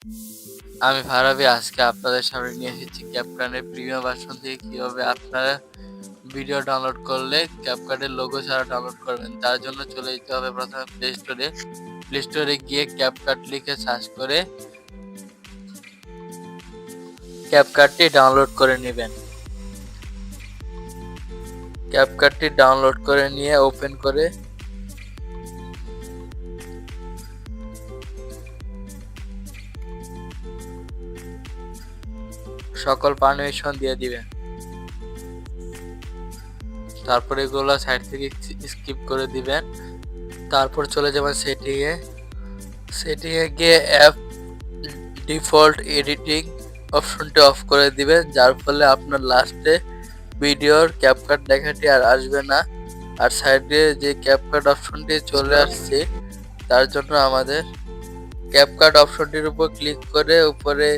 আমি ফারাবী আজকে আপনাদের সামনে নিয়ে এসেছি ক্যাপকাটের প্রিমিয়াম ভার্সন থেকে কিভাবে আপনারা ভিডিও ডাউনলোড করলে ক্যাপকাটের লোগো ছাড়া ডাউনলোড করবেন। তার জন্য চলে যেতে হবে প্রথমে প্লে স্টোরে গিয়ে ক্যাপকাট লিখে সার্চ করে ক্যাপকাটটি ডাউনলোড করে নেবেন। ক্যাপকাটটি ডাউনলোড করে নিয়ে ওপেন করে সকল পারমিশন দিয়ে দিবেন। তারপর এগুলো সাইড থেকে স্কিপ করে দিবেন। তারপর চলে যাবেন সেটিংয়ে গিয়ে অ্যাপ ডিফল্ট এডিটিং অপশনটি অফ করে দিবেন, যার ফলে আপনার লাস্টে ভিডিওর ক্যাপকাট লেখাটি আর আসবে না। আর সাইডে যে ক্যাপকাট অপশনটি চলে আসছে তার জন্য আমাদের ক্যাপকাট অপশনটির উপর ক্লিক করে উপরে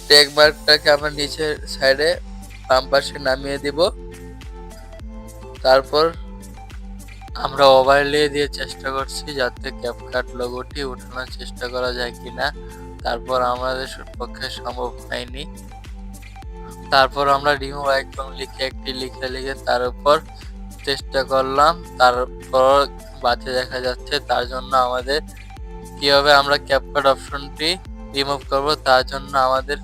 ট্যাগ মার্কটাকে আমরা নিচের সাইডে বাম পাশে নামিয়ে দিব। তারপর আমরা ওভারলে দিয়ে চেষ্টা করছি যাতে ক্যাপকাট লোগোটি ওঠানোর চেষ্টা করা যায় কিনা, তারপর আমাদের পক্ষে সম্ভব হয়নি। তারপর আমরা রিমুভ আইকন লিখে তার উপর চেষ্টা করলাম, তারপর বাজে দেখা যাচ্ছে। তার জন্য আমাদের কিভাবে আমরা ক্যাপকাট অপশনটি রিমুভ করব, তার জন্য আমাদের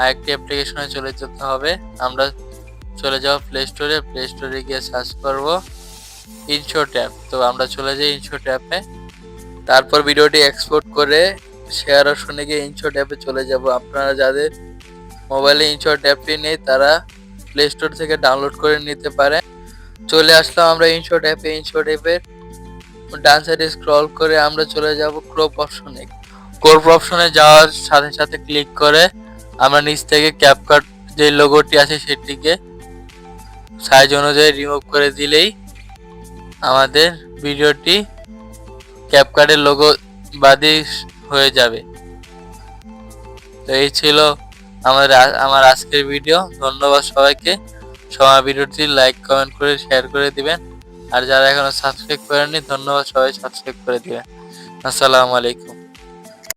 আরেকটি অ্যাপ্লিকেশনে চলে যেতে হবে। আমরা চলে যাব প্লে স্টোরে গিয়ে সার্চ করব ইনশট অ্যাপ। তো আমরা চলে যাই ইনশট অ্যাপে। তারপর ভিডিওটি এক্সপোর্ট করে শেয়ার অপশনে গিয়ে ইনশট অ্যাপে চলে যাব। আপনারা যাদের মোবাইলে ইনশট অ্যাপটি নেই তারা প্লে স্টোর থেকে ডাউনলোড করে নিতে পারেন। চলে আসলাম আমরা ইনশট অ্যাপের ডান সাইডে স্ক্রল করে আমরা চলে যাব ক্রপ অপশনে যাওয়ার সাথে সাথে ক্লিক করে আমরা নিচ থেকে ক্যাপকাট যে লোগোটি আছে সেটিকে সাইজ অনুযায়ী রিমুভ করে দিলেই আমাদের ভিডিওটি ক্যাপকাটের লোগো বাদে হয়ে যাবে। তো এই ছিল আমার আজকের ভিডিও। ধন্যবাদ সবাইকে। সবাই ভিডিওটি লাইক কমেন্ট করে শেয়ার করে দিবেন। আর যারা এখনো সাবস্ক্রাইব করেননি ধন্যবাদ, সবাই সাবস্ক্রাইব করে দিবেন। আসসালামু আলাইকুম।